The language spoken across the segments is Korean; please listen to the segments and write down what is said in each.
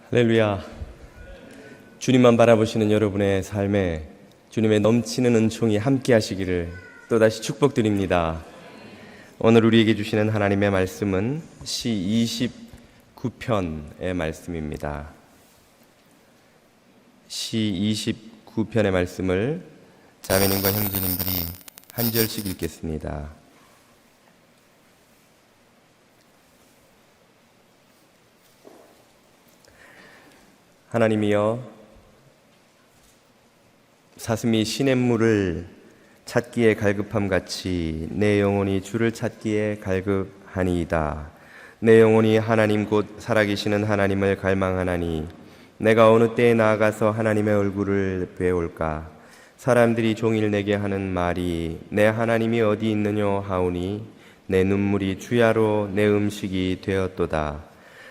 할렐루야. 주님만 바라보시는 여러분의 삶에 주님의 넘치는 은총이 함께 하시기를 또다시 축복드립니다. 오늘 우리에게 주시는 하나님의 말씀은 시 29편의 말씀입니다. 시 29편의 말씀을 자매님과 형제님들이 한 절씩 읽겠습니다. 하나님이여, 사슴이 시냇물을 찾기에 갈급함같이 내 영혼이 주를 찾기에 갈급하니이다. 내 영혼이 하나님 곧 살아계시는 하나님을 갈망하나니 내가 어느 때에 나아가서 하나님의 얼굴을 배울까? 사람들이 종일 내게 하는 말이 내 하나님이 어디 있느냐 하오니 내 눈물이 주야로 내 음식이 되었도다.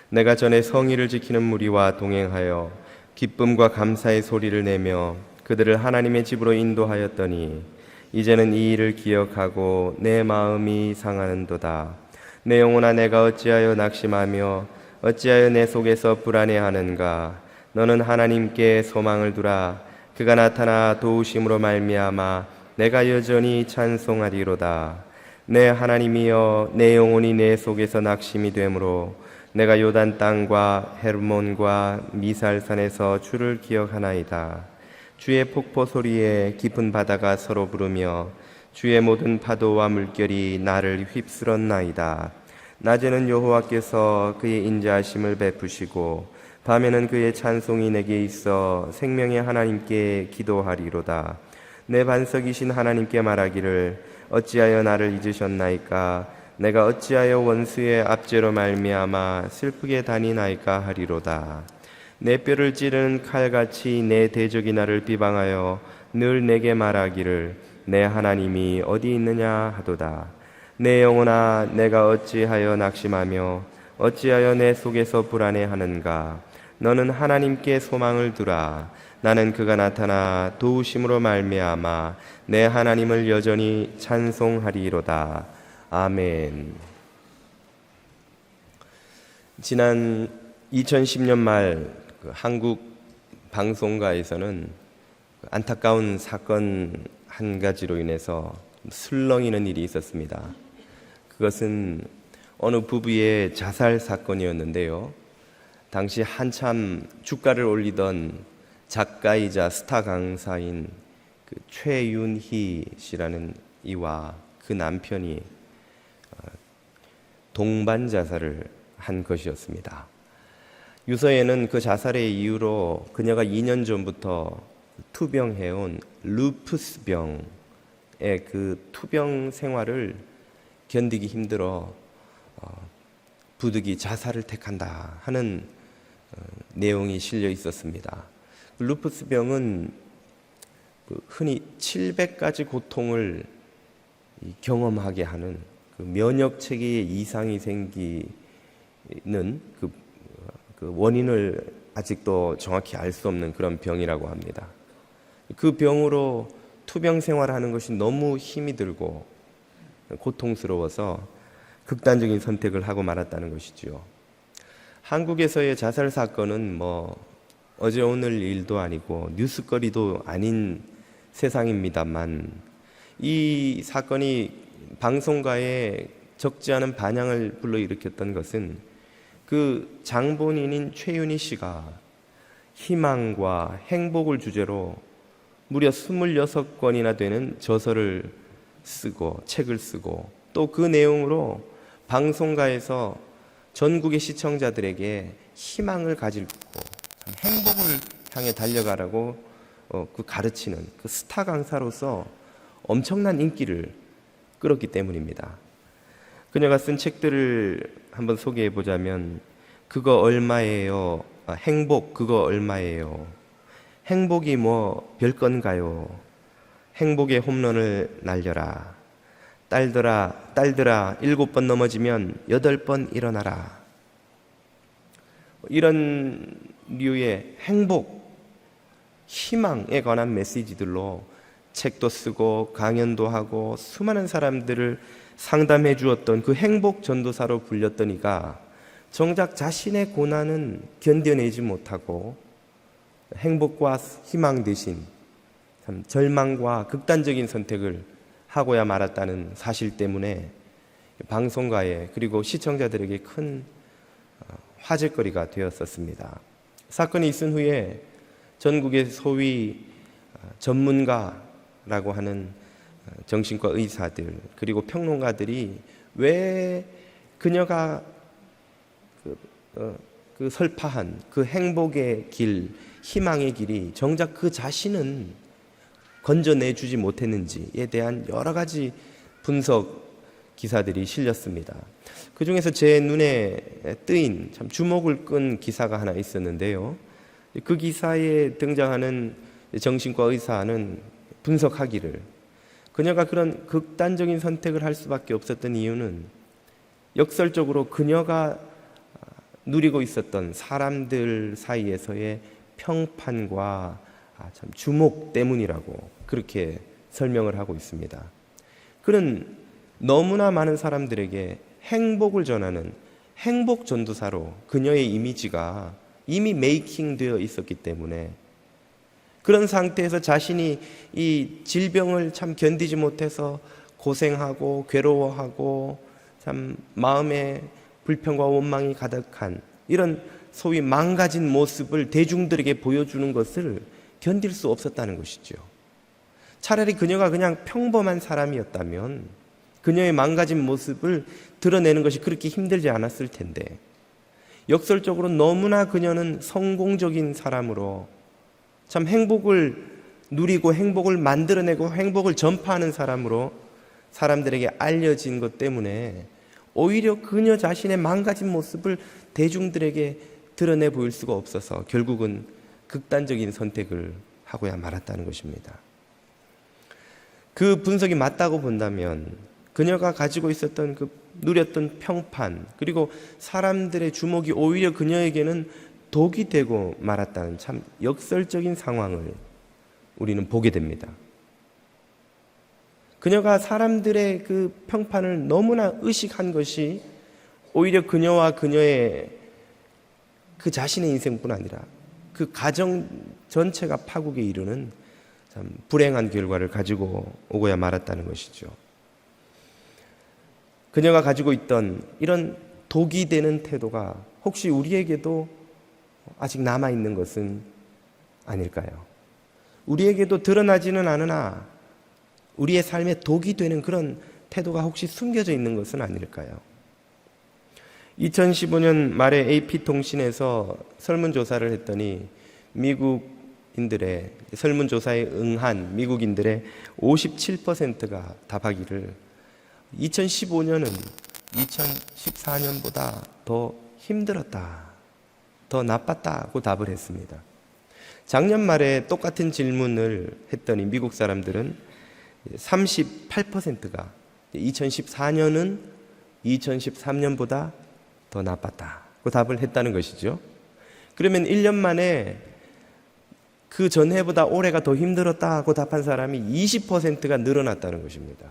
내가 전에 성의를 지키는 무리와 동행하여 기쁨과 감사의 소리를 내며 그들을 하나님의 집으로 인도하였더니 이제는 이 일을 기억하고 내 마음이 상하는도다. 내 영혼아, 내가 어찌하여 낙심하며 어찌하여 내 속에서 불안해하는가? 너는 하나님께 소망을 두라. 그가 나타나 도우심으로 말미암아 내가 여전히 찬송하리로다. 내 하나님이여, 내 영혼이 내 속에서 낙심이 되므로 내가 요단 땅과 헤르몬과 미살산에서 주를 기억하나이다. 주의 폭포 소리에 깊은 바다가 서로 부르며 주의 모든 파도와 물결이 나를 휩쓸었나이다. 낮에는 여호와께서 그의 인자하심을 베푸시고 밤에는 그의 찬송이 내게 있어 생명의 하나님께 기도하리로다. 내 반석이신 하나님께 말하기를 어찌하여 나를 잊으셨나이까? 내가 어찌하여 원수의 압제로 말미암아 슬프게 다니나이까 하리로다. 내 뼈를 찌르는 칼같이 내 대적이 나를 비방하여 늘 내게 말하기를 내 하나님이 어디 있느냐 하도다. 내 영혼아, 내가 어찌하여 낙심하며 어찌하여 내 속에서 불안해하는가? 너는 하나님께 소망을 두라. 나는 그가 나타나 도우심으로 말미암아 내 하나님을 여전히 찬송하리로다. 아멘. 지난 2010년 말 한국 방송가에서는 안타까운 사건 한 가지로 인해서 술렁이는 일이 있었습니다. 그것은 어느 부부의 자살 사건이었는데요. 당시 한참 주가를 올리던 작가이자 스타 강사인 최윤희 씨라는 이와 그 남편이 동반 자살을 한 것이었습니다. 유서에는 그 자살의 이유로 그녀가 2년 전부터 투병해온 루푸스병의 그 투병 생활을 견디기 힘들어 부득이 자살을 택한다 하는 내용이 실려 있었습니다. 루푸스병은 흔히 700가지 고통을 경험하게 하는 그 면역 체계에 이상이 생기는 그 원인을 아직도 정확히 알 수 없는 그런 병이라고 합니다. 그 병으로 투병 생활하는 것이 너무 힘이 들고 고통스러워서 극단적인 선택을 하고 말았다는 것이지요. 한국에서의 자살 사건은 어제 오늘 일도 아니고 뉴스거리도 아닌 세상입니다만, 이 사건이 방송가에 적지 않은 반향을 불러일으켰던 것은 그 장본인인 최윤희 씨가 희망과 행복을 주제로 무려 26권이나 되는 저서를 쓰고 책을 쓰고 또 그 내용으로 방송가에서 전국의 시청자들에게 희망을 가지고 행복을 향해 달려가라고 가르치는 그 스타 강사로서 엄청난 인기를 끌었기 때문입니다. 그녀가 쓴 책들을 한번 소개해 보자면 그거 얼마예요? 행복 그거 얼마예요? 행복이 별건가요? 행복의 홈런을 날려라. 딸들아 7번 넘어지면 8번 일어나라. 이런 류의 행복, 희망에 관한 메시지들로 책도 쓰고 강연도 하고 수많은 사람들을 상담해 주었던 그 행복 전도사로 불렸던 이가 정작 자신의 고난은 견뎌내지 못하고 행복과 희망 대신 참 절망과 극단적인 선택을 하고야 말았다는 사실 때문에 방송가에 그리고 시청자들에게 큰 화제거리가 되었었습니다. 사건이 있은 후에 전국의 소위 전문가라고 하는 정신과 의사들 그리고 평론가들이 왜 그녀가 그 설파한 그 행복의 길, 희망의 길이 정작 그 자신은 건져내주지 못했는지에 대한 여러 가지 분석 기사들이 실렸습니다. 그 중에서 제 눈에 뜨인 참 주목을 끈 기사가 하나 있었는데요. 그 기사에 등장하는 정신과 의사는 분석하기를 그녀가 그런 극단적인 선택을 할 수밖에 없었던 이유는 역설적으로 그녀가 누리고 있었던 사람들 사이에서의 평판과 참 주목 때문이라고 그렇게 설명을 하고 있습니다. 그는 너무나 많은 사람들에게 행복을 전하는 행복 전도사로 그녀의 이미지가 이미 메이킹되어 있었기 때문에 그런 상태에서 자신이 이 질병을 참 견디지 못해서 고생하고 괴로워하고 참 마음에 불평과 원망이 가득한 이런 소위 망가진 모습을 대중들에게 보여주는 것을 견딜 수 없었다는 것이죠. 차라리 그녀가 그냥 평범한 사람이었다면 그녀의 망가진 모습을 드러내는 것이 그렇게 힘들지 않았을 텐데 역설적으로 너무나 그녀는 성공적인 사람으로 참 행복을 누리고 행복을 만들어내고 행복을 전파하는 사람으로 사람들에게 알려진 것 때문에 오히려 그녀 자신의 망가진 모습을 대중들에게 드러내 보일 수가 없어서 결국은 극단적인 선택을 하고야 말았다는 것입니다. 그 분석이 맞다고 본다면 그녀가 가지고 있었던 그 누렸던 평판 그리고 사람들의 주목이 오히려 그녀에게는 독이 되고 말았다는 참 역설적인 상황을 우리는 보게 됩니다. 그녀가 사람들의 그 평판을 너무나 의식한 것이 오히려 그녀와 그녀의 그 자신의 인생뿐 아니라 그 가정 전체가 파국에 이르는 참 불행한 결과를 가지고 오고야 말았다는 것이죠. 그녀가 가지고 있던 이런 독이 되는 태도가 혹시 우리에게도 아직 남아있는 것은 아닐까요? 우리에게도 드러나지는 않으나 우리의 삶에 독이 되는 그런 태도가 혹시 숨겨져 있는 것은 아닐까요? 2015년 말에 AP통신에서 설문조사를 했더니 미국인들의 설문조사에 응한 미국인들의 57%가 답하기를 2015년은 2014년보다 더 힘들었다, 더 나빴다고 답을 했습니다. 작년 말에 똑같은 질문을 했더니 미국 사람들은 38%가 2014년은 2013년보다 더 나빴다고 답을 했다는 것이죠. 그러면 1년 만에 그 전해보다 올해가 더 힘들었다고 답한 사람이 20%가 늘어났다는 것입니다.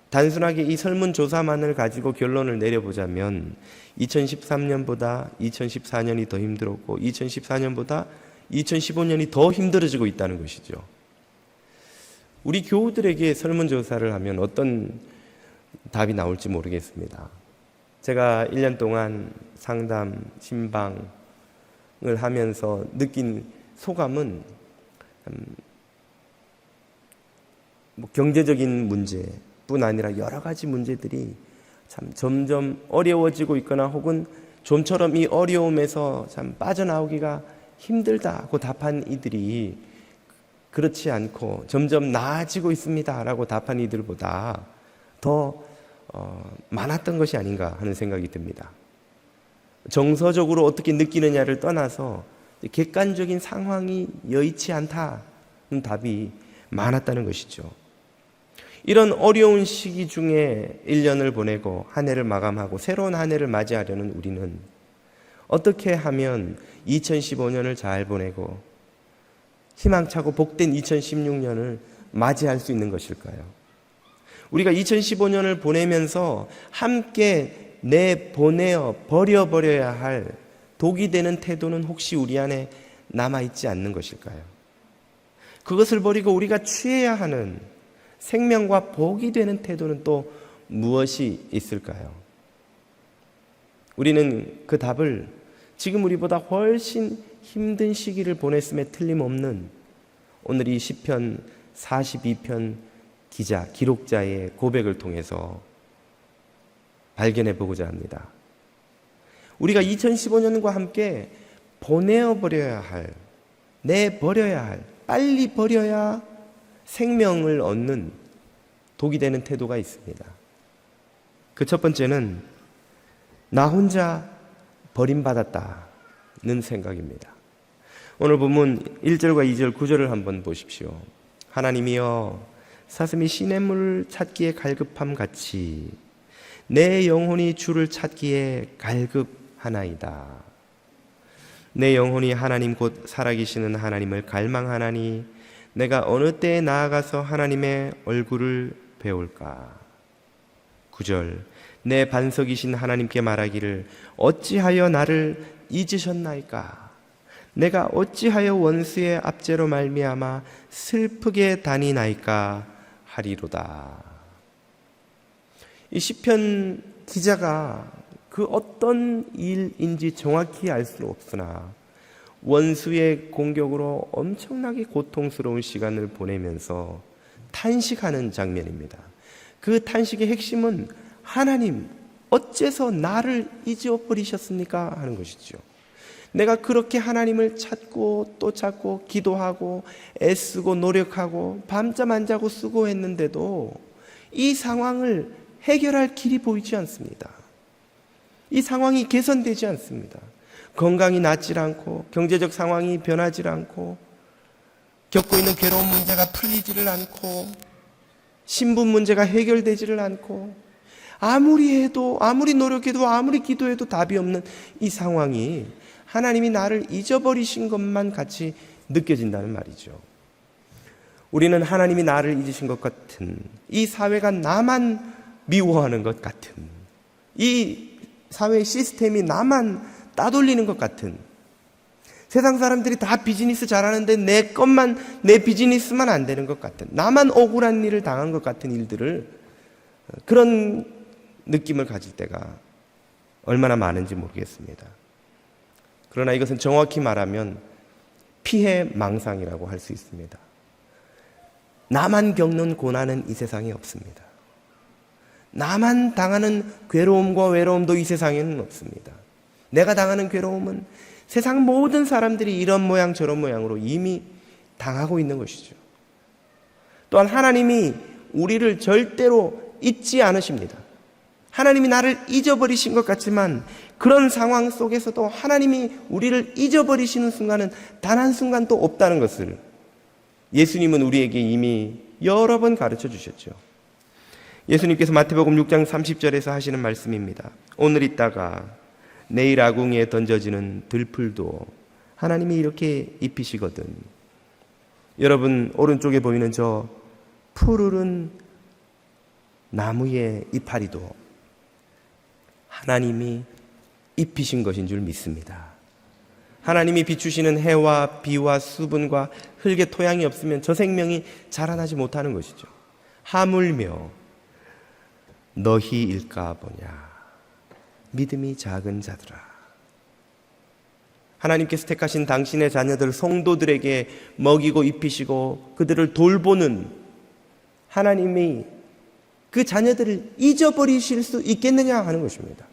단순하게 이 설문조사만을 가지고 결론을 내려보자면 2013년보다 2014년이 더 힘들었고 2014년보다 2015년이 더 힘들어지고 있다는 것이죠. 우리 교우들에게 설문조사를 하면 어떤 답이 나올지 모르겠습니다. 제가 1년 동안 상담, 신방을 하면서 느낀 소감은 경제적인 문제뿐 아니라 여러 가지 문제들이 참 점점 어려워지고 있거나 혹은 좀처럼 이 어려움에서 참 빠져나오기가 힘들다고 답한 이들이 그렇지 않고 점점 나아지고 있습니다 라고 답한 이들보다 더 많았던 것이 아닌가 하는 생각이 듭니다. 정서적으로 어떻게 느끼느냐를 떠나서 객관적인 상황이 여의치 않다는 답이 많았다는 것이죠. 이런 어려운 시기 중에 1년을 보내고 한 해를 마감하고 새로운 한 해를 맞이하려는 우리는 어떻게 하면 2015년을 잘 보내고 희망차고 복된 2016년을 맞이할 수 있는 것일까요? 우리가 2015년을 보내면서 함께 내보내어 버려버려야 할 독이 되는 태도는 혹시 우리 안에 남아있지 않는 것일까요? 그것을 버리고 우리가 취해야 하는 생명과 복이 되는 태도는 또 무엇이 있을까요? 우리는 그 답을 지금 우리보다 훨씬 힘든 시기를 보냈음에 틀림없는 오늘 이 시편 42편 기록자의 고백을 통해서 발견해 보고자 합니다. 우리가 2015년과 함께 보내어버려야 할, 내버려야 할, 빨리 버려야 생명을 얻는 독이 되는 태도가 있습니다. 그 첫 번째는 나 혼자 버림받았다는 생각입니다. 오늘 본문 1절과 2절 9절을 한번 보십시오. 하나님이여 사슴이 시냇물을 찾기에 갈급함 같이 내 영혼이 주를 찾기에 갈급하나이다. 내 영혼이 하나님 곧 살아계시는 하나님을 갈망하나니 내가 어느 때에 나아가서 하나님의 얼굴을 배울까. 9절 내 반석이신 하나님께 말하기를 어찌하여 나를 잊으셨나이까. 내가 어찌하여 원수의 압제로 말미암아 슬프게 다니나이까 하리로다. 이 시편 기자가 그 어떤 일인지 정확히 알 수는 없으나 원수의 공격으로 엄청나게 고통스러운 시간을 보내면서 탄식하는 장면입니다. 그 탄식의 핵심은 하나님, 어째서 나를 잊어버리셨습니까? 하는 것이죠. 내가 그렇게 하나님을 찾고 또 찾고 기도하고 애쓰고 노력하고 밤잠 안 자고 수고했는데도 이 상황을 해결할 길이 보이지 않습니다. 이 상황이 개선되지 않습니다. 건강이 낫질 않고 경제적 상황이 변하질 않고 겪고 있는 괴로운 문제가 풀리지를 않고 신분 문제가 해결되지를 않고 아무리 해도 아무리 노력해도 아무리 기도해도 답이 없는 이 상황이 하나님이 나를 잊어버리신 것만 같이 느껴진다는 말이죠. 우리는 하나님이 나를 잊으신 것 같은, 이 사회가 나만 미워하는 것 같은, 이 사회 시스템이 나만 따돌리는 것 같은, 세상 사람들이 다 비즈니스 잘하는데 내 것만, 내 비즈니스만 안 되는 것 같은, 나만 억울한 일을 당한 것 같은 일들을, 그런 느낌을 가질 때가 얼마나 많은지 모르겠습니다. 그러나 이것은 정확히 말하면 피해 망상이라고 할 수 있습니다. 나만 겪는 고난은 이 세상에 없습니다. 나만 당하는 괴로움과 외로움도 이 세상에는 없습니다. 내가 당하는 괴로움은 세상 모든 사람들이 이런 모양 저런 모양으로 이미 당하고 있는 것이죠. 또한 하나님이 우리를 절대로 잊지 않으십니다. 하나님이 나를 잊어버리신 것 같지만 그런 상황 속에서도 하나님이 우리를 잊어버리시는 순간은 단 한순간도 없다는 것을 예수님은 우리에게 이미 여러 번 가르쳐 주셨죠. 예수님께서 마태복음 6장 30절에서 하시는 말씀입니다. 오늘 있다가 내일 아궁이에 던져지는 들풀도 하나님이 이렇게 입히시거든. 여러분 오른쪽에 보이는 저 푸르른 나무의 이파리도 하나님이 입히신 것인 줄 믿습니다. 하나님이 비추시는 해와 비와 수분과 흙의 토양이 없으면 저 생명이 자라나지 못하는 것이죠. 하물며 너희 일까 보냐 믿음이 작은 자들아. 하나님께서 택하신 당신의 자녀들 성도들에게 먹이고 입히시고 그들을 돌보는 하나님이 그 자녀들을 잊어버리실 수 있겠느냐 하는 것입니다.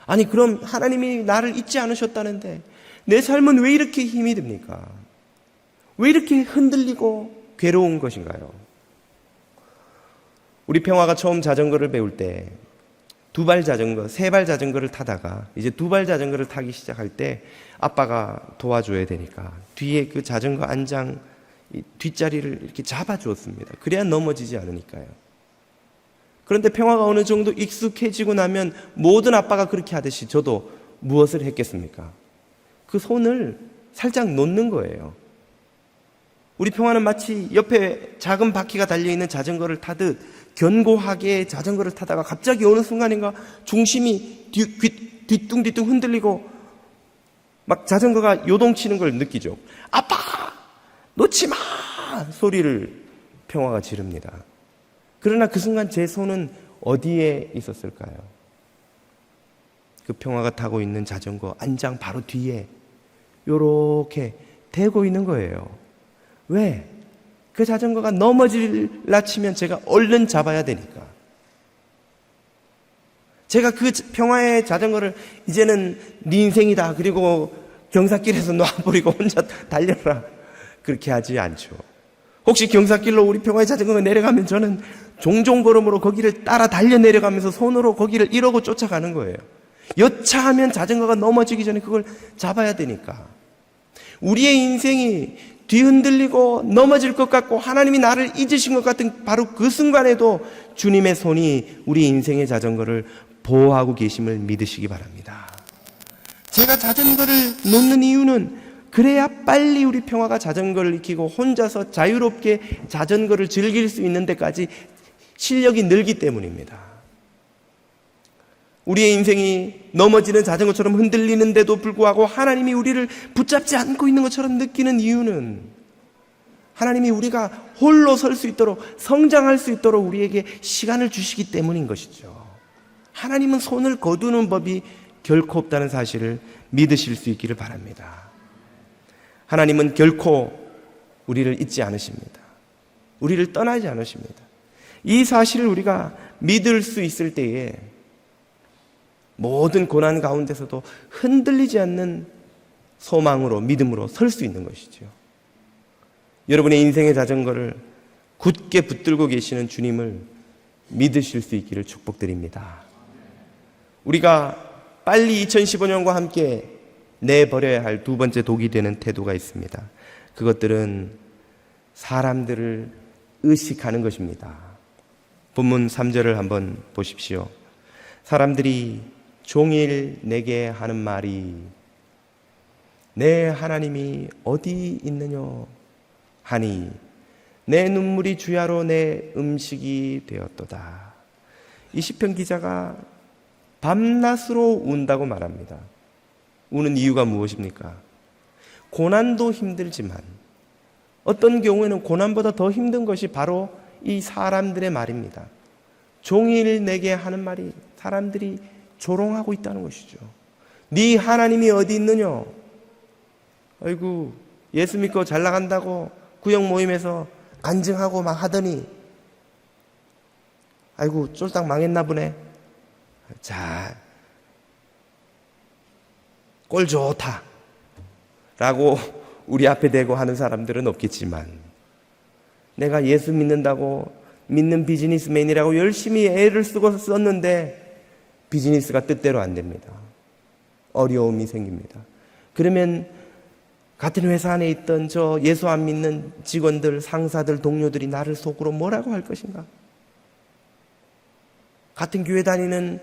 아니 그럼 하나님이 나를 잊지 않으셨다는데 내 삶은 왜 이렇게 힘이 듭니까? 왜 이렇게 흔들리고 괴로운 것인가요? 우리 평화가 처음 자전거를 배울 때 2발 자전거, 3발 자전거를 타다가 이제 2발 자전거를 타기 시작할 때 아빠가 도와줘야 되니까 뒤에 그 자전거 안장 뒷자리를 이렇게 잡아주었습니다. 그래야 넘어지지 않으니까요. 그런데 평화가 어느 정도 익숙해지고 나면 모든 아빠가 그렇게 하듯이 저도 무엇을 했겠습니까? 그 손을 살짝 놓는 거예요. 우리 평화는 마치 옆에 작은 바퀴가 달려있는 자전거를 타듯 견고하게 자전거를 타다가 갑자기 어느 순간인가 중심이 뒤뚱뒤뚱 흔들리고 막 자전거가 요동치는 걸 느끼죠. 아빠! 놓지 마! 소리를 평화가 지릅니다. 그러나 그 순간 제 손은 어디에 있었을까요? 그 평화가 타고 있는 자전거 안장 바로 뒤에 요렇게 대고 있는 거예요. 왜? 그 자전거가 넘어질라 치면 제가 얼른 잡아야 되니까. 제가 그 평화의 자전거를 이제는 네 인생이다, 그리고 경사길에서 놔버리고 혼자 달려라, 그렇게 하지 않죠. 혹시 경사길로 우리 평화의 자전거가 내려가면 저는 종종 걸음으로 거기를 따라 달려 내려가면서 손으로 거기를 이러고 쫓아가는 거예요. 여차하면 자전거가 넘어지기 전에 그걸 잡아야 되니까. 우리의 인생이 뒤흔들리고 넘어질 것 같고 하나님이 나를 잊으신 것 같은 바로 그 순간에도 주님의 손이 우리 인생의 자전거를 보호하고 계심을 믿으시기 바랍니다. 제가 자전거를 놓는 이유는 그래야 빨리 우리 평화가 자전거를 익히고 혼자서 자유롭게 자전거를 즐길 수 있는 데까지 실력이 늘기 때문입니다. 우리의 인생이 넘어지는 자전거처럼 흔들리는데도 불구하고 하나님이 우리를 붙잡지 않고 있는 것처럼 느끼는 이유는 하나님이 우리가 홀로 설 수 있도록, 성장할 수 있도록 우리에게 시간을 주시기 때문인 것이죠. 하나님은 손을 거두는 법이 결코 없다는 사실을 믿으실 수 있기를 바랍니다. 하나님은 결코 우리를 잊지 않으십니다. 우리를 떠나지 않으십니다. 이 사실을 우리가 믿을 수 있을 때에 모든 고난 가운데서도 흔들리지 않는 소망으로, 믿음으로 설 수 있는 것이죠. 여러분의 인생의 자전거를 굳게 붙들고 계시는 주님을 믿으실 수 있기를 축복드립니다. 우리가 빨리 2015년과 함께 내버려야 할 두 번째 독이 되는 태도가 있습니다. 그것들은 사람들을 의식하는 것입니다. 본문 3절을 한번 보십시오. 사람들이 종일 내게 하는 말이 내 하나님이 어디 있느냐 하니 내 눈물이 주야로 내 음식이 되었도다. 이 시편 기자가 밤낮으로 운다고 말합니다. 우는 이유가 무엇입니까? 고난도 힘들지만 어떤 경우에는 고난보다 더 힘든 것이 바로 이 사람들의 말입니다. 종일 내게 하는 말이 사람들이 조롱하고 있다는 것이죠. 네 하나님이 어디 있느냐? 아이고, 예수 믿고 잘 나간다고 구역 모임에서 간증하고 막 하더니 아이고 쫄딱 망했나 보네. 자, 꼴 좋다 라고 우리 앞에 대고 하는 사람들은 없겠지만 내가 예수 믿는다고 믿는 비즈니스맨이라고 열심히 애를 쓰고 썼는데 비즈니스가 뜻대로 안 됩니다. 어려움이 생깁니다. 그러면 같은 회사 안에 있던 저 예수 안 믿는 직원들, 상사들, 동료들이 나를 속으로 뭐라고 할 것인가? 같은 교회 다니는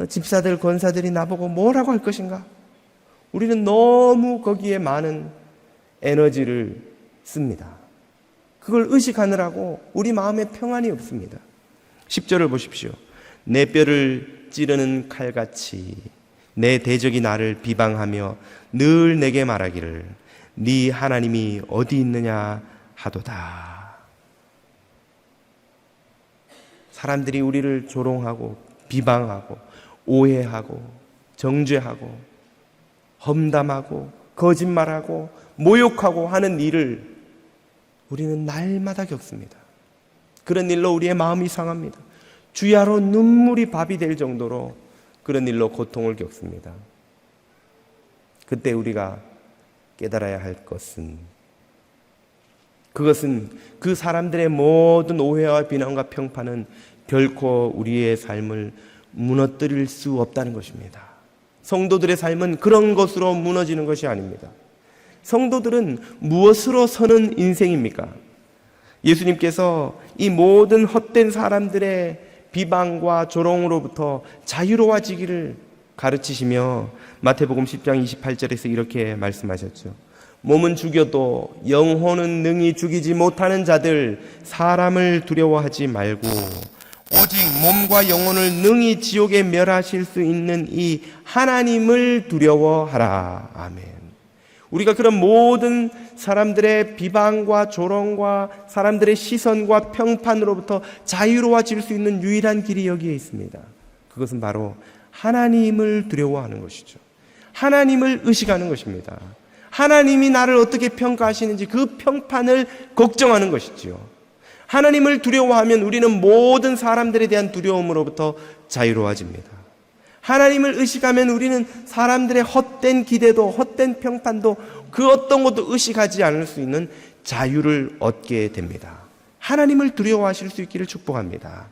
집사들, 권사들이 나보고 뭐라고 할 것인가? 우리는 너무 거기에 많은 에너지를 씁니다. 그걸 의식하느라고 우리 마음에 평안이 없습니다. 10절을 보십시오. 내 뼈를 찌르는 칼같이 내 대적이 나를 비방하며 늘 내게 말하기를 네 하나님이 어디 있느냐 하도다. 사람들이 우리를 조롱하고 비방하고 오해하고 정죄하고 험담하고 거짓말하고 모욕하고 하는 일을 우리는 날마다 겪습니다. 그런 일로 우리의 마음이 상합니다. 주야로 눈물이 밥이 될 정도로 그런 일로 고통을 겪습니다. 그때 우리가 깨달아야 할 것은 그것은 그 사람들의 모든 오해와 비난과 평판은 결코 우리의 삶을 무너뜨릴 수 없다는 것입니다. 성도들의 삶은 그런 것으로 무너지는 것이 아닙니다. 성도들은 무엇으로 서는 인생입니까? 예수님께서 이 모든 헛된 사람들의 비방과 조롱으로부터 자유로워지기를 가르치시며 마태복음 10장 28절에서 이렇게 말씀하셨죠. 몸은 죽여도 영혼은 능히 죽이지 못하는 자들 사람을 두려워하지 말고 오직 몸과 영혼을 능히 지옥에 멸하실 수 있는 이 하나님을 두려워하라. 아멘. 우리가 그런 모든 사람들의 비방과 조롱과 사람들의 시선과 평판으로부터 자유로워질 수 있는 유일한 길이 여기에 있습니다. 그것은 바로 하나님을 두려워하는 것이죠. 하나님을 의식하는 것입니다. 하나님이 나를 어떻게 평가하시는지 그 평판을 걱정하는 것이지요. 하나님을 두려워하면 우리는 모든 사람들에 대한 두려움으로부터 자유로워집니다. 하나님을 의식하면 우리는 사람들의 헛된 기대도 헛된 평판도 그 어떤 것도 의식하지 않을 수 있는 자유를 얻게 됩니다. 하나님을 두려워하실 수 있기를 축복합니다.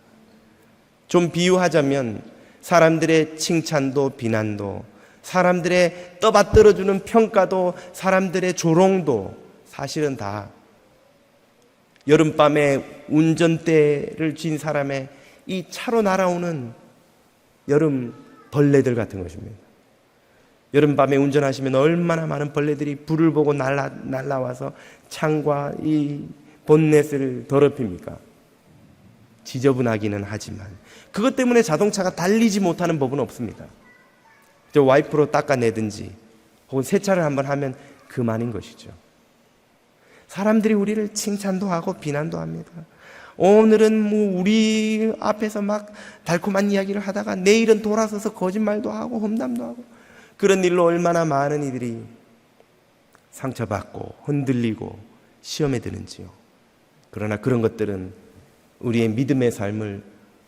좀 비유하자면 사람들의 칭찬도 비난도 사람들의 떠받들어주는 평가도 사람들의 조롱도 사실은 다 여름밤에 운전대를 쥔 사람의 이 차로 날아오는 여름 벌레들 같은 것입니다. 여름밤에 운전하시면 얼마나 많은 벌레들이 불을 보고 날라와서 창과 이 본넷을 더럽힙니까? 지저분하기는 하지만 그것 때문에 자동차가 달리지 못하는 법은 없습니다. 저 와이프로 닦아내든지 혹은 세차를 한번 하면 그만인 것이죠. 사람들이 우리를 칭찬도 하고 비난도 합니다. 오늘은 우리 앞에서 막 달콤한 이야기를 하다가 내일은 돌아서서 거짓말도 하고 험담도 하고 그런 일로 얼마나 많은 이들이 상처받고 흔들리고 시험에 드는지요. 그러나 그런 것들은 우리의 믿음의 삶을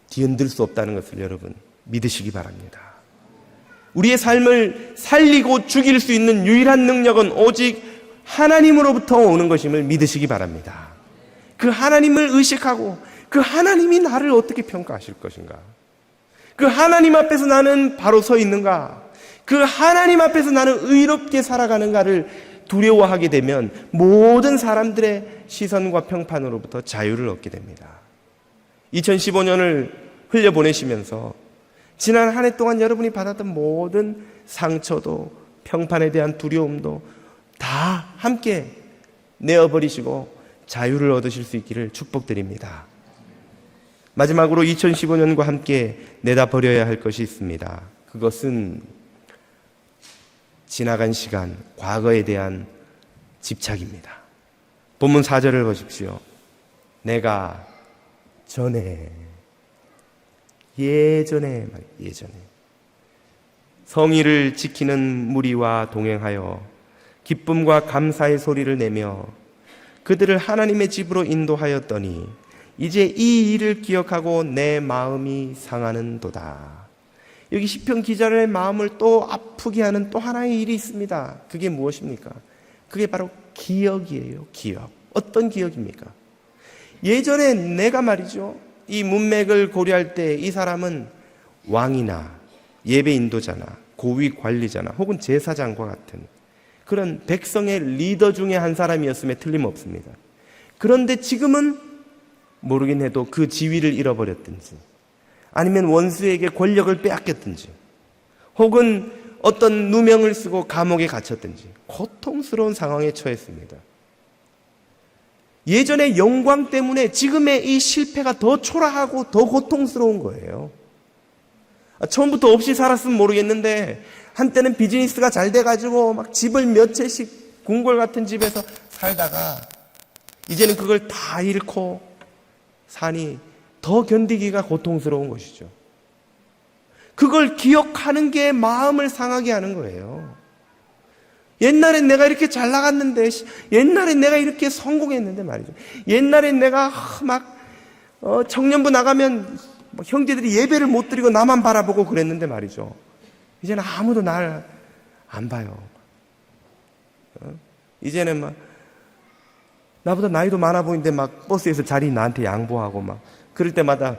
뒤흔들 수 없다는 것을 여러분 믿으시기 바랍니다. 우리의 삶을 살리고 죽일 수 있는 유일한 능력은 오직 하나님으로부터 오는 것임을 믿으시기 바랍니다. 그 하나님을 의식하고 그 하나님이 나를 어떻게 평가하실 것인가? 그 하나님 앞에서 나는 바로 서 있는가? 그 하나님 앞에서 나는 의롭게 살아가는가를 두려워하게 되면 모든 사람들의 시선과 평판으로부터 자유를 얻게 됩니다. 2015년을 흘려보내시면서 지난 한 해 동안 여러분이 받았던 모든 상처도 평판에 대한 두려움도 다 함께 내어버리시고 자유를 얻으실 수 있기를 축복드립니다. 마지막으로 2015년과 함께 내다버려야 할 것이 있습니다. 그것은 지나간 시간, 과거에 대한 집착입니다. 본문 4절을 보십시오. 내가 예전에 성의를 지키는 무리와 동행하여 기쁨과 감사의 소리를 내며 그들을 하나님의 집으로 인도하였더니 이제 이 일을 기억하고 내 마음이 상하는도다. 여기 시편 기자의 마음을 또 아프게 하는 또 하나의 일이 있습니다. 그게 무엇입니까? 그게 바로 기억이에요. 기억. 어떤 기억입니까? 예전에 내가 말이죠, 이 문맥을 고려할 때 이 사람은 왕이나 예배 인도자나 고위 관리자나 혹은 제사장과 같은 그런 백성의 리더 중에 한 사람이었음에 틀림없습니다. 그런데 지금은 모르긴 해도 그 지위를 잃어버렸든지 아니면 원수에게 권력을 빼앗겼든지 혹은 어떤 누명을 쓰고 감옥에 갇혔든지 고통스러운 상황에 처했습니다. 예전의 영광 때문에 지금의 이 실패가 더 초라하고 더 고통스러운 거예요. 처음부터 없이 살았으면 모르겠는데 한때는 비즈니스가 잘 돼가지고 막 집을 몇 채씩 궁궐 같은 집에서 살다가 이제는 그걸 다 잃고 사니 더 견디기가 고통스러운 것이죠. 그걸 기억하는 게 마음을 상하게 하는 거예요. 옛날엔 내가 이렇게 잘 나갔는데, 옛날엔 내가 이렇게 성공했는데 말이죠. 옛날엔 내가 막 청년부 나가면 형제들이 예배를 못 드리고 나만 바라보고 그랬는데 말이죠. 이제는 아무도 날 안 봐요. 이제는 막 나보다 나이도 많아 보이는데 막 버스에서 자리 나한테 양보하고 막 그럴 때마다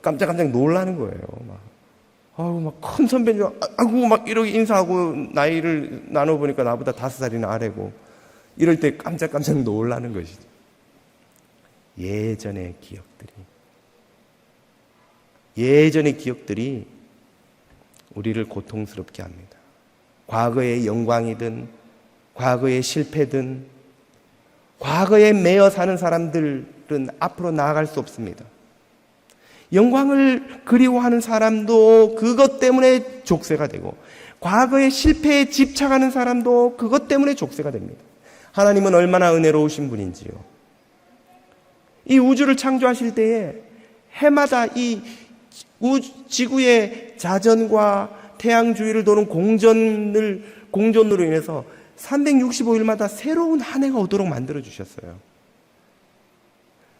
깜짝깜짝 놀라는 거예요. 막 아우 막 큰 선배님, 아이고 막 이렇게 인사하고 나이를 나눠보니까 나보다 5살이나 아래고 이럴 때 깜짝깜짝 놀라는 것이죠. 예전의 기억들이 우리를 고통스럽게 합니다. 과거의 영광이든 과거의 실패든 과거에 매여 사는 사람들은 앞으로 나아갈 수 없습니다. 영광을 그리워하는 사람도 그것 때문에 족쇄가 되고, 과거의 실패에 집착하는 사람도 그것 때문에 족쇄가 됩니다. 하나님은 얼마나 은혜로우신 분인지요. 이 우주를 창조하실 때에 해마다 이 지구의 자전과 태양 주위를 도는 공전으로 인해서 365일마다 새로운 한 해가 오도록 만들어 주셨어요.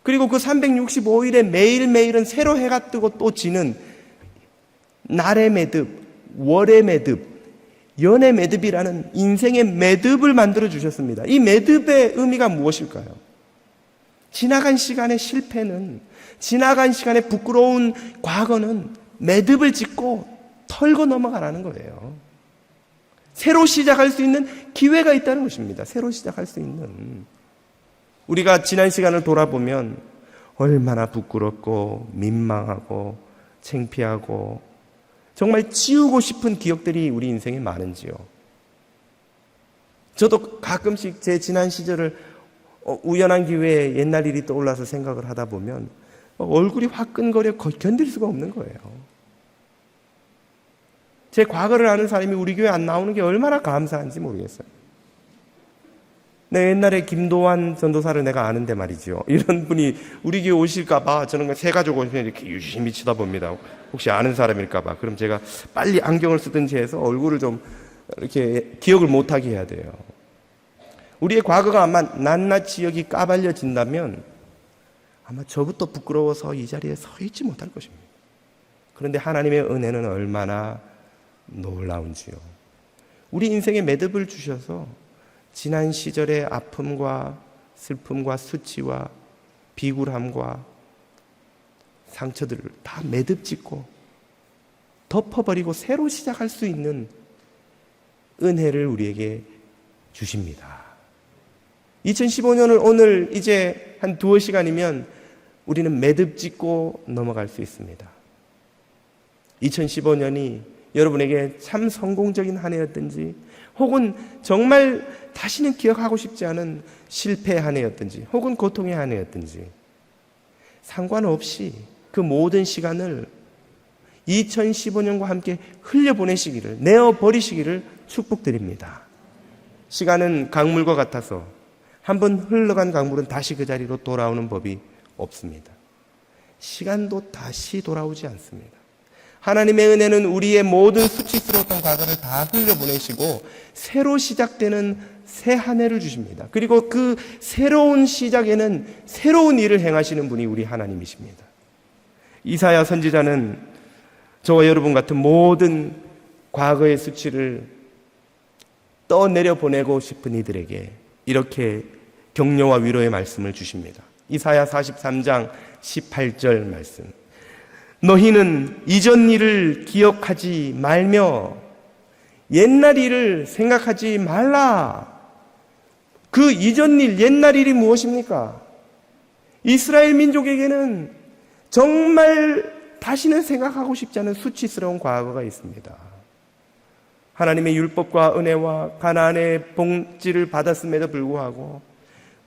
그리고 그 365일에 매일매일은 새로 해가 뜨고 또 지는 날의 매듭, 월의 매듭, 연의 매듭이라는 인생의 매듭을 만들어 주셨습니다. 이 매듭의 의미가 무엇일까요? 지나간 시간의 실패는, 지나간 시간의 부끄러운 과거는 매듭을 짓고 털고 넘어가라는 거예요. 새로 시작할 수 있는 기회가 있다는 것입니다. 새로 시작할 수 있는. 우리가 지난 시간을 돌아보면 얼마나 부끄럽고 민망하고 창피하고 정말 지우고 싶은 기억들이 우리 인생에 많은지요. 저도 가끔씩 제 지난 시절을 우연한 기회에 옛날 일이 떠올라서 생각을 하다 보면 얼굴이 화끈거려 견딜 수가 없는 거예요. 제 과거를 아는 사람이 우리 교회 안 나오는 게 얼마나 감사한지 모르겠어요. 내 옛날에 김도환 전도사를 내가 아는데 말이죠. 이런 분이 우리 교회 오실까봐 저는 새 가지고 오시면 이렇게 유심히 쳐다봅니다. 혹시 아는 사람일까봐. 그럼 제가 빨리 안경을 쓰든지 해서 얼굴을 좀 이렇게 기억을 못하게 해야 돼요. 우리의 과거가 아마 낱낱이 여기 까발려진다면 아마 저부터 부끄러워서 이 자리에 서 있지 못할 것입니다. 그런데 하나님의 은혜는 얼마나 놀라운지요. 우리 인생에 매듭을 주셔서 지난 시절의 아픔과 슬픔과 수치와 비굴함과 상처들을 다 매듭 짓고 덮어버리고 새로 시작할 수 있는 은혜를 우리에게 주십니다. 2015년을 오늘 이제 한 두어 시간이면 우리는 매듭 짓고 넘어갈 수 있습니다. 2015년이 여러분에게 참 성공적인 한 해였든지, 혹은 정말 다시는 기억하고 싶지 않은 실패의 한 해였든지, 혹은 고통의 한 해였든지, 상관없이 그 모든 시간을 2015년과 함께 흘려보내시기를, 내어버리시기를 축복드립니다. 시간은 강물과 같아서 한번 흘러간 강물은 다시 그 자리로 돌아오는 법이 없습니다. 시간도 다시 돌아오지 않습니다. 하나님의 은혜는 우리의 모든 수치스러웠던 과거를 다 흘려보내시고 새로 시작되는 새 한 해를 주십니다. 그리고 그 새로운 시작에는 새로운 일을 행하시는 분이 우리 하나님이십니다. 이사야 선지자는 저와 여러분 같은 모든 과거의 수치를 떠내려 보내고 싶은 이들에게 이렇게 격려와 위로의 말씀을 주십니다. 이사야 43장 18절 말씀. 너희는 이전 일을 기억하지 말며 옛날 일을 생각하지 말라. 그 이전 일, 옛날 일이 무엇입니까? 이스라엘 민족에게는 정말 다시는 생각하고 싶지 않은 수치스러운 과거가 있습니다. 하나님의 율법과 은혜와 가나안의 봉지를 받았음에도 불구하고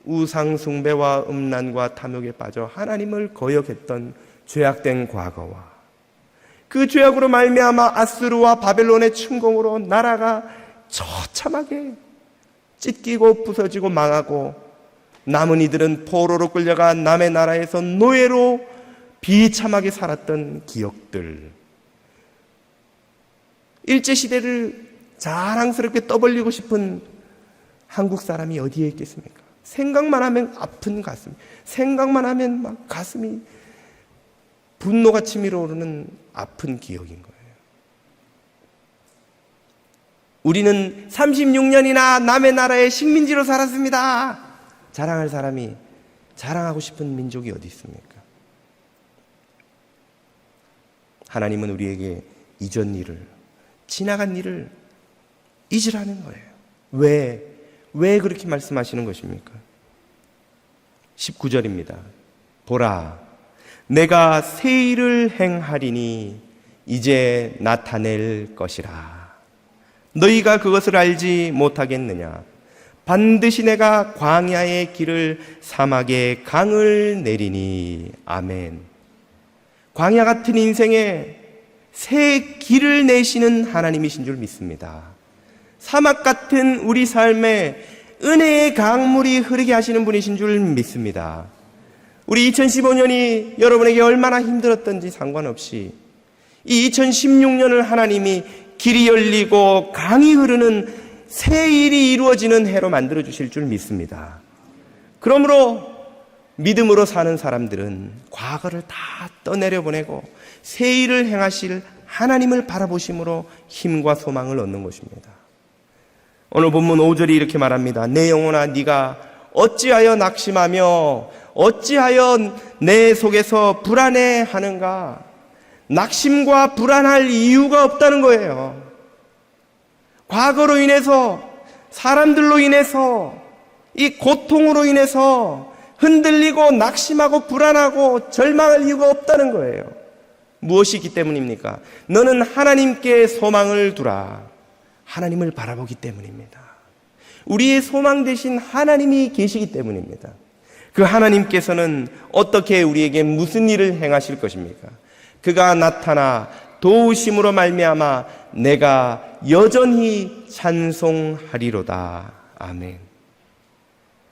우상 숭배와 음란과 탐욕에 빠져 하나님을 거역했던 죄악된 과거와 그 죄악으로 말미암아 아스루와 바벨론의 침공으로 나라가 처참하게 찢기고 부서지고 망하고 남은 이들은 포로로 끌려가 남의 나라에서 노예로 비참하게 살았던 기억들, 일제시대를 자랑스럽게 떠벌리고 싶은 한국 사람이 어디에 있겠습니까? 생각만 하면 아픈 가슴, 생각만 하면 막 가슴이 분노가 치밀어 오르는 아픈 기억인 거예요. 우리는 36년이나 남의 나라의 식민지로 살았습니다. 자랑할 사람이, 자랑하고 싶은 민족이 어디 있습니까? 하나님은 우리에게 이전 일을, 지나간 일을 잊으라는 거예요. 왜 그렇게 말씀하시는 것입니까? 19절입니다. 보라, 내가 새 일을 행하리니 이제 나타낼 것이라. 너희가 그것을 알지 못하겠느냐? 반드시 내가 광야의 길을 사막의 강을 내리니. 아멘. 광야 같은 인생에 새 길을 내시는 하나님이신 줄 믿습니다. 사막 같은 우리 삶에 은혜의 강물이 흐르게 하시는 분이신 줄 믿습니다. 우리 2015년이 여러분에게 얼마나 힘들었던지 상관없이 이 2016년을 하나님이 길이 열리고 강이 흐르는 새 일이 이루어지는 해로 만들어 주실 줄 믿습니다. 그러므로 믿음으로 사는 사람들은 과거를 다 떠내려 보내고 새 일을 행하실 하나님을 바라보심으로 힘과 소망을 얻는 것입니다. 오늘 본문 5절이 이렇게 말합니다. 내 영혼아 네가 어찌하여 낙심하며 어찌하여 내 속에서 불안해하는가? 낙심과 불안할 이유가 없다는 거예요. 과거로 인해서, 사람들로 인해서, 이 고통으로 인해서 흔들리고 낙심하고 불안하고 절망할 이유가 없다는 거예요. 무엇이 있기 때문입니까? 너는 하나님께 소망을 두라. 하나님을 바라보기 때문입니다. 우리의 소망 되신 하나님이 계시기 때문입니다. 그 하나님께서는 어떻게 우리에게 무슨 일을 행하실 것입니까? 그가 나타나 도우심으로 말미암아 내가 여전히 찬송하리로다. 아멘.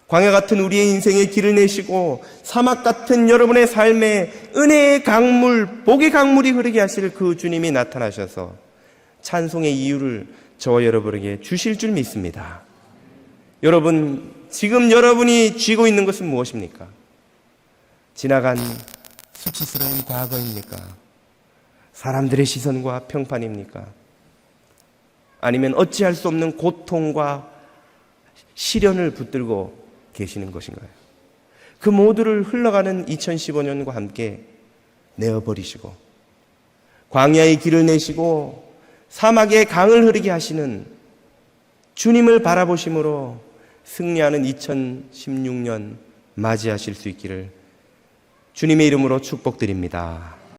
광야 같은 우리의 인생의 길을 내시고 사막 같은 여러분의 삶에 은혜의 강물, 복의 강물이 흐르게 하실 그 주님이 나타나셔서 찬송의 이유를 저와 여러분에게 주실 줄 믿습니다. 여러분, 지금 여러분이 쥐고 있는 것은 무엇입니까? 지나간 수치스러운 과거입니까? 사람들의 시선과 평판입니까? 아니면 어찌할 수 없는 고통과 시련을 붙들고 계시는 것인가요? 그 모두를 흘러가는 2015년과 함께 내어버리시고 광야의 길을 내시고 사막의 강을 흐르게 하시는 주님을 바라보심으로 승리하는 2016년 맞이하실 수 있기를 주님의 이름으로 축복드립니다.